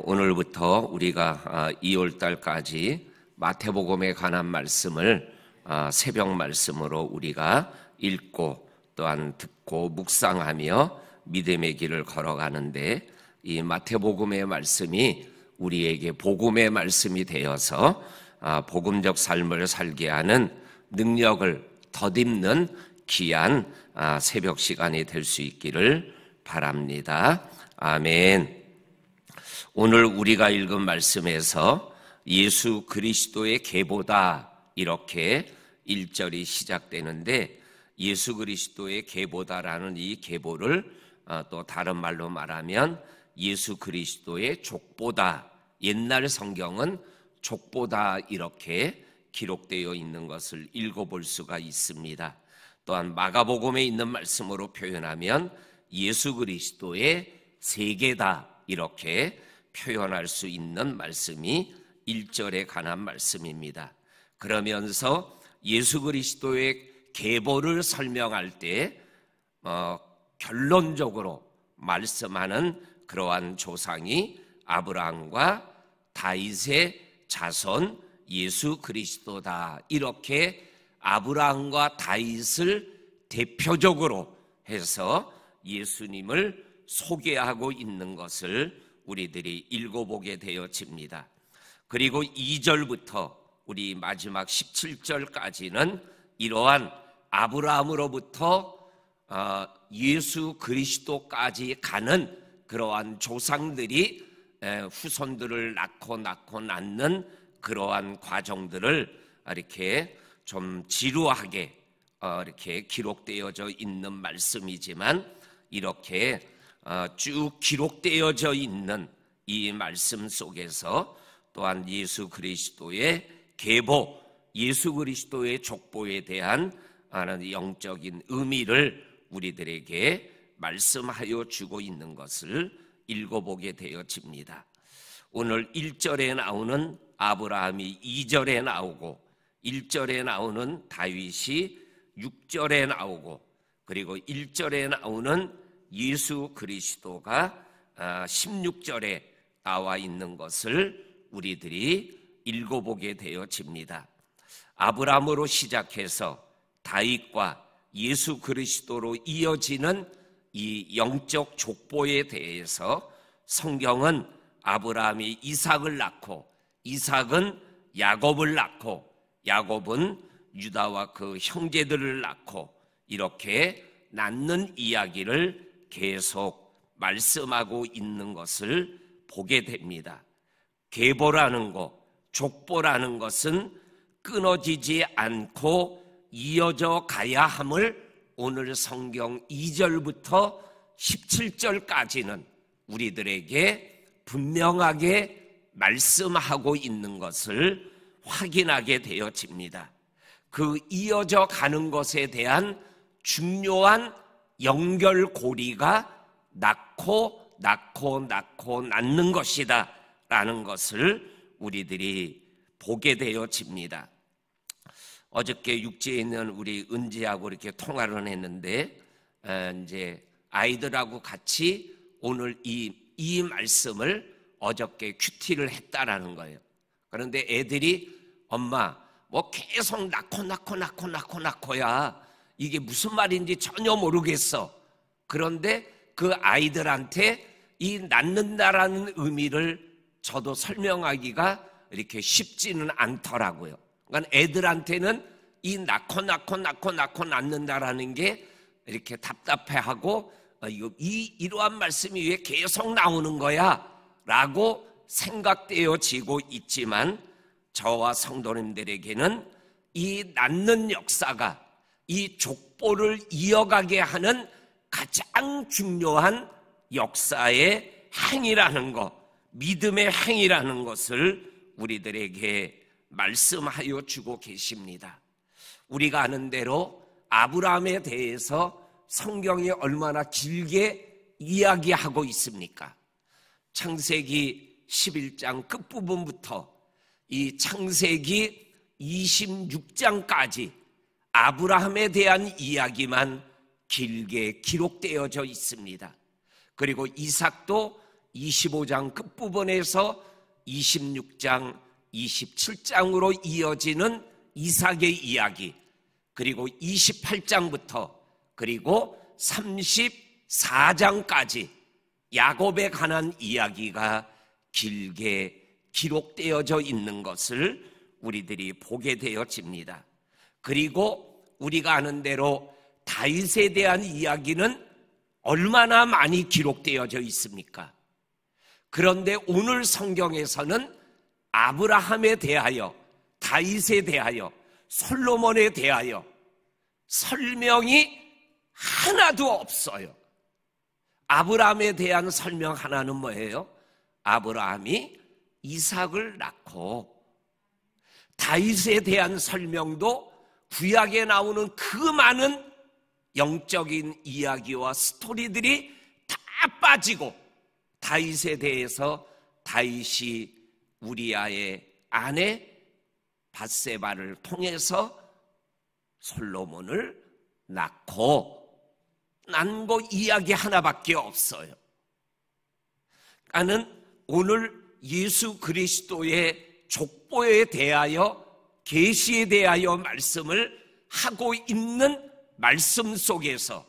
오늘부터 우리가 2월달까지 마태복음에 관한 말씀을 새벽 말씀으로 우리가 읽고 또한 듣고 묵상하며 믿음의 길을 걸어가는데, 이 마태복음의 말씀이 우리에게 복음의 말씀이 되어서 복음적 삶을 살게 하는 능력을 덧입는 귀한 새벽 시간이 될 수 있기를 바랍니다. 아멘. 오늘 우리가 읽은 말씀에서 예수 그리스도의 계보다 이렇게 1절이 시작되는데, 예수 그리스도의 계보다라는 이 계보를 또 다른 말로 말하면 예수 그리스도의 족보다, 옛날 성경은 족보다 이렇게 기록되어 있는 것을 읽어볼 수가 있습니다. 또한 마가복음에 있는 말씀으로 표현하면 예수 그리스도의 세계다 이렇게 표현할 수 있는 말씀이 1절에 관한 말씀입니다. 그러면서 예수 그리스도의 계보를 설명할 때 결론적으로 말씀하는 그러한 조상이 아브라함과 다윗의 자손 예수 그리스도다, 이렇게 아브라함과 다윗을 대표적으로 해서 예수님을 소개하고 있는 것을 우리들이 읽어보게 되어집니다. 그리고 2절부터 우리 마지막 17절까지는 이러한 아브라함으로부터 예수 그리스도까지 가는 그러한 조상들이 후손들을 낳고 낳는 그러한 과정들을 이렇게 좀 지루하게 이렇게 기록되어져 있는 말씀이지만, 이렇게 쭉 기록되어져 있는 이 말씀 속에서 또한 예수 그리스도의 계보, 예수 그리스도의 족보에 대한 영적인 의미를 우리들에게 말씀하여 주고 있는 것을 읽어보게 되어집니다. 오늘 1절에 나오는 아브라함이 2절에 나오고, 1절에 나오는 다윗이 6절에 나오고, 그리고 1절에 나오는 예수 그리스도가 16절에 나와 있는 것을 우리들이 읽어보게 되어집니다. 아브라함으로 시작해서 다윗과 예수 그리스도로 이어지는 이 영적 족보에 대해서 성경은 아브라함이 이삭을 낳고, 이삭은 야곱을 낳고, 야곱은 유다와 그 형제들을 낳고, 이렇게 낳는 이야기를 계속 말씀하고 있는 것을 보게 됩니다. 계보라는 것, 족보라는 것은 끊어지지 않고 이어져 가야 함을 오늘 성경 2절부터 17절까지는 우리들에게 분명하게 말씀하고 있는 것을 확인하게 되어집니다. 그 이어져 가는 것에 대한 중요한 연결고리가 낳고 낳는 것이다 라는 것을 우리들이 보게 되어집니다. 어저께 육지에 있는 우리 은지하고 이렇게 통화를 했는데, 이제 아이들하고 같이 오늘 이 말씀을 어저께 큐티를 했다라는 거예요. 그런데 애들이 엄마 뭐 계속 낳고야 이게 무슨 말인지 전혀 모르겠어. 그런데 그 아이들한테 이 낳는다라는 의미를 저도 설명하기가 이렇게 쉽지는 않더라고요. 그러니까 애들한테는 이 낳고 낳는다라는 게 이렇게 답답해하고 이러한 말씀이 왜 계속 나오는 거야? 라고 생각되어지고 있지만, 저와 성도님들에게는 이 낳는 역사가 이 족보를 이어가게 하는 가장 중요한 역사의 행위라는 것, 믿음의 행위라는 것을 우리들에게 말씀하여 주고 계십니다. 우리가 아는 대로 아브라함에 대해서 성경이 얼마나 길게 이야기하고 있습니까? 창세기 11장 끝부분부터 이 창세기 26장까지 아브라함에 대한 이야기만 길게 기록되어져 있습니다. 그리고 이삭도 25장 끝부분에서 26장, 27장으로 이어지는 이삭의 이야기, 그리고 28장부터 그리고 34장까지 야곱에 관한 이야기가 길게 기록되어져 있는 것을 우리들이 보게 되어집니다. 그리고 우리가 아는 대로 다윗에 대한 이야기는 얼마나 많이 기록되어져 있습니까? 그런데 오늘 성경에서는 아브라함에 대하여, 다윗에 대하여, 솔로몬에 대하여 설명이 하나도 없어요. 아브라함에 대한 설명 하나는 뭐예요? 아브라함이 이삭을 낳고, 다윗에 대한 설명도 구약에 나오는 그 많은 영적인 이야기와 스토리들이 다 빠지고, 다윗에 대해서 다윗이 우리아의 아내 밧세바를 통해서 솔로몬을 낳고, 난 거 이야기 하나밖에 없어요. 나는 오늘 예수 그리스도의 족보에 대하여, 계시에 대하여 말씀을 하고 있는 말씀 속에서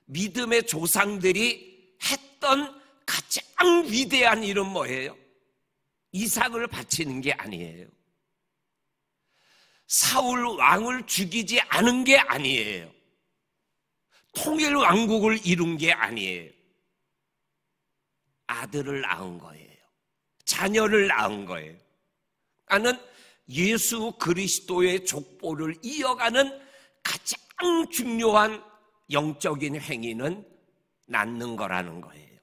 믿음의 조상들이 했던 가장 위대한 일은 뭐예요? 이삭을 바치는 게 아니에요. 사울 왕을 죽이지 않은 게 아니에요. 통일 왕국을 이룬 게 아니에요. 아들을 낳은 거예요. 자녀를 낳은 거예요. 나는 예수 그리스도의 족보를 이어가는 가장 중요한 영적인 행위는 낳는 거라는 거예요.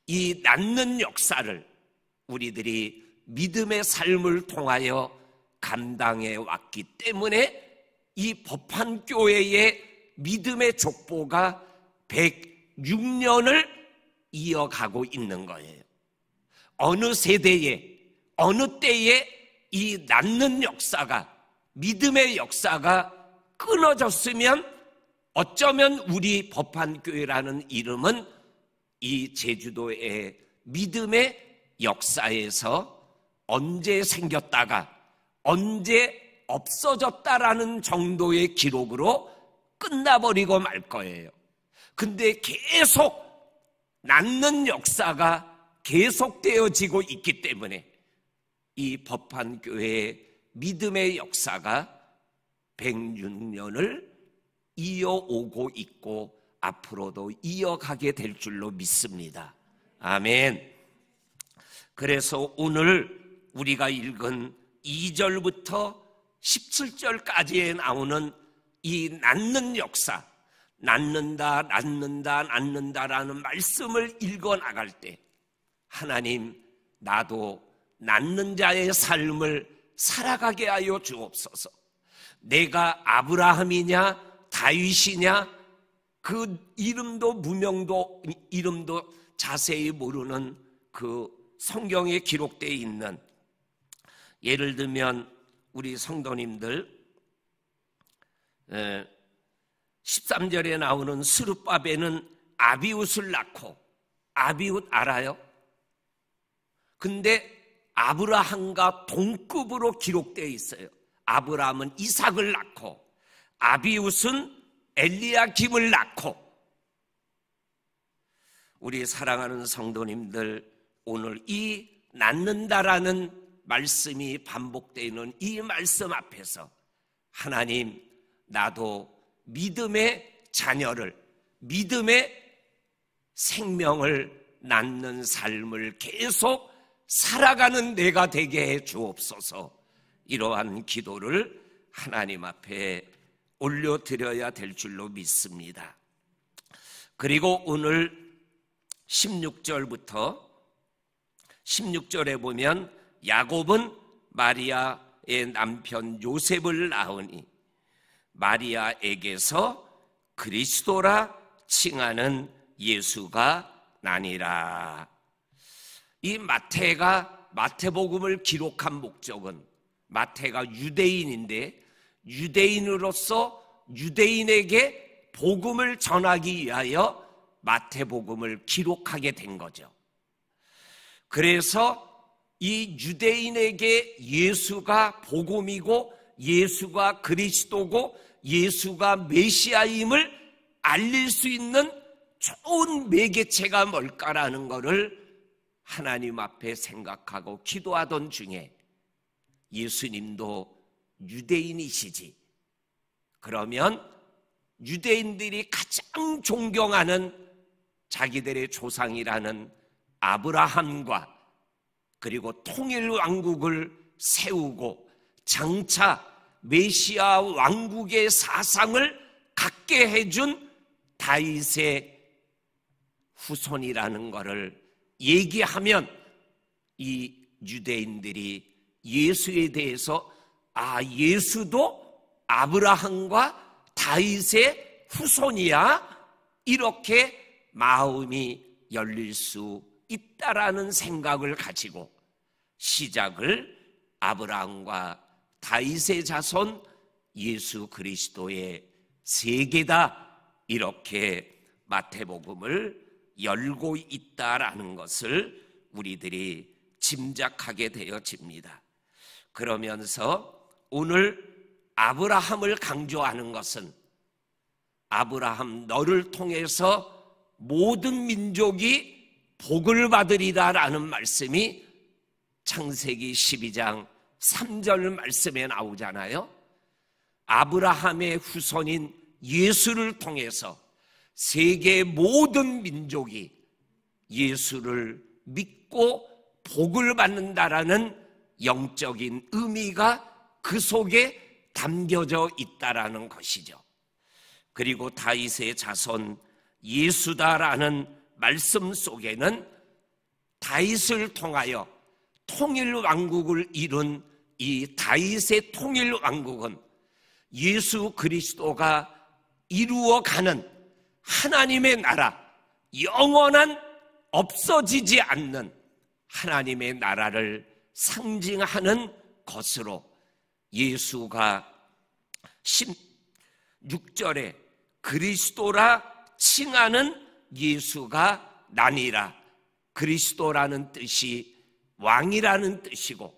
이 낳는 역사를 우리들이 믿음의 삶을 통하여 감당해 왔기 때문에 이 법환교회의 믿음의 족보가 106년을 이어가고 있는 거예요. 어느 세대에, 어느 때에 이 낳는 역사가, 믿음의 역사가 끊어졌으면 어쩌면 우리 법환교회라는 이름은 이 제주도의 믿음의 역사에서 언제 생겼다가 언제 없어졌다라는 정도의 기록으로 끝나버리고 말 거예요. 근데 계속 낳는 역사가 계속되어지고 있기 때문에 이 법환교회의 믿음의 역사가 106년을 이어오고 있고 앞으로도 이어가게 될 줄로 믿습니다. 아멘. 그래서 오늘 우리가 읽은 2절부터 17절까지에 나오는 이 낳는 역사, 낳는다, 낳는다, 낳는다라는 말씀을 읽어 나갈 때 하나님, 나도 낳는 자의 삶을 살아가게 하여 주옵소서. 내가 아브라함이냐 다윗이냐 그 이름도 무명도 이름도 자세히 모르는 그 성경에 기록되어 있는, 예를 들면 우리 성도님들 13절에 나오는 스룹바벨은 아비웃을 낳고, 아비웃 알아요? 근데 아브라함과 동급으로 기록되어 있어요. 아브라함은 이삭을 낳고 아비웃은 엘리야김을 낳고. 우리 사랑하는 성도님들, 오늘 이 낳는다라는 말씀이 반복되는 이 말씀 앞에서 하나님, 나도 믿음의 자녀를, 믿음의 생명을 낳는 삶을 계속 살아가는 내가 되게 해 주옵소서. 이러한 기도를 하나님 앞에 올려드려야 될 줄로 믿습니다. 그리고 오늘 16절에 보면 야곱은 마리아의 남편 요셉을 낳으니 마리아에게서 그리스도라 칭하는 예수가 나니라. 이 마태가 마태복음을 기록한 목적은, 마태가 유대인인데 유대인으로서 유대인에게 복음을 전하기 위하여 마태복음을 기록하게 된 거죠. 그래서 이 유대인에게 예수가 복음이고 예수가 그리스도고 예수가 메시아임을 알릴 수 있는 좋은 매개체가 뭘까라는 것을 하나님 앞에 생각하고 기도하던 중에 예수님도 유대인이시지, 그러면 유대인들이 가장 존경하는 자기들의 조상이라는 아브라함과 그리고 통일왕국을 세우고 장차 메시아 왕국의 사상을 갖게 해준 다윗의 후손이라는 것을 얘기하면 이 유대인들이 예수에 대해서 예수도 아브라함과 다윗의 후손이야, 이렇게 마음이 열릴 수 있다라는 생각을 가지고 시작을 아브라함과 다윗의 자손 예수 그리스도의 세계다, 이렇게 마태복음을 열고 있다라는 것을 우리들이 짐작하게 되어집니다. 그러면서 오늘 아브라함을 강조하는 것은 아브라함 너를 통해서 모든 민족이 복을 받으리라라는 말씀이 창세기 12장 3절 말씀에 나오잖아요. 아브라함의 후손인 예수를 통해서 세계 모든 민족이 예수를 믿고 복을 받는다라는 영적인 의미가 그 속에 담겨져 있다라는 것이죠. 그리고 다윗의 자손 예수다라는 말씀 속에는 다윗을 통하여 통일왕국을 이룬 이 다윗의 통일왕국은 예수 그리스도가 이루어가는 하나님의 나라, 영원한 없어지지 않는 하나님의 나라를 상징하는 것으로 예수가 16절에 그리스도라 칭하는 예수가 나니라. 그리스도라는 뜻이 왕이라는 뜻이고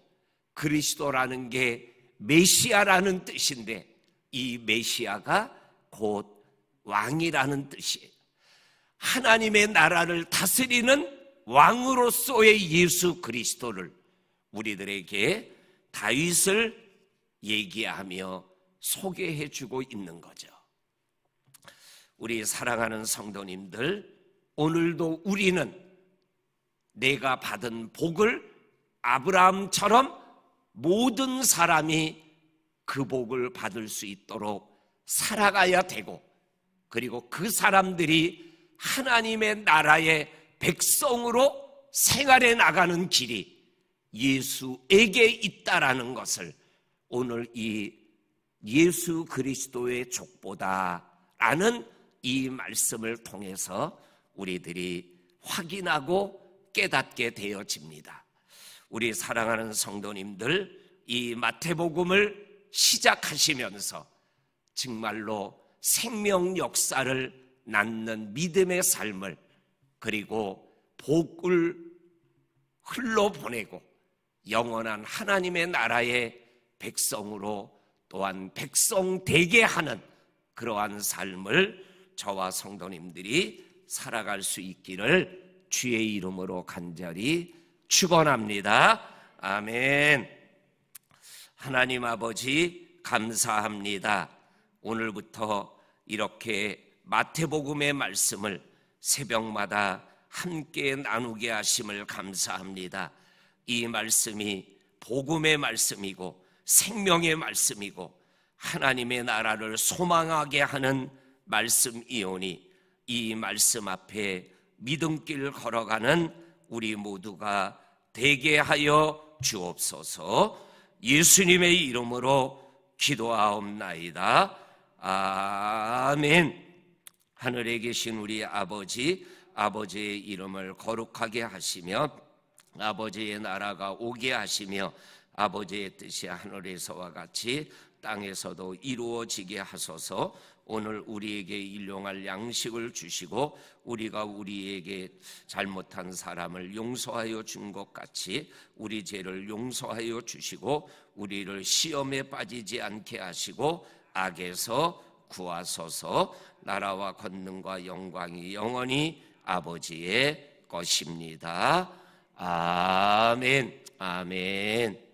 그리스도라는 게 메시아라는 뜻인데 이 메시아가 곧 왕이라는 뜻이에요. 하나님의 나라를 다스리는 왕으로서의 예수 그리스도를 우리들에게 다윗을 얘기하며 소개해주고 있는 거죠. 우리 사랑하는 성도님들, 오늘도 우리는 내가 받은 복을 아브라함처럼 모든 사람이 그 복을 받을 수 있도록 살아가야 되고, 그리고 그 사람들이 하나님의 나라의 백성으로 생활해 나가는 길이 예수에게 있다라는 것을 오늘 이 예수 그리스도의 족보다라는 이 말씀을 통해서 우리들이 확인하고 깨닫게 되어집니다. 우리 사랑하는 성도님들, 이 마태복음을 시작하시면서 정말로 생명 역사를 낳는 믿음의 삶을, 그리고 복을 흘러보내고 영원한 하나님의 나라의 백성으로 또한 백성 되게 하는 그러한 삶을 저와 성도님들이 살아갈 수 있기를 주의 이름으로 간절히 축원합니다. 아멘. 하나님 아버지 감사합니다. 오늘부터 이렇게 마태복음의 말씀을 새벽마다 함께 나누게 하심을 감사합니다. 이 말씀이 복음의 말씀이고 생명의 말씀이고 하나님의 나라를 소망하게 하는 말씀이오니 이 말씀 앞에 믿음길 걸어가는 우리 모두가 되게 하여 주옵소서. 예수님의 이름으로 기도하옵나이다. 아멘. 하늘에 계신 우리 아버지, 아버지의 이름을 거룩하게 하시며 아버지의 나라가 오게 하시며 아버지의 뜻이 하늘에서와 같이 땅에서도 이루어지게 하소서. 오늘 우리에게 일용할 양식을 주시고 우리가 우리에게 잘못한 사람을 용서하여 준 것 같이 우리 죄를 용서하여 주시고 우리를 시험에 빠지지 않게 하시고 악에서 구하소서. 나라와 권능과 영광이 영원히 아버지의 것입니다. 아멘. 아멘.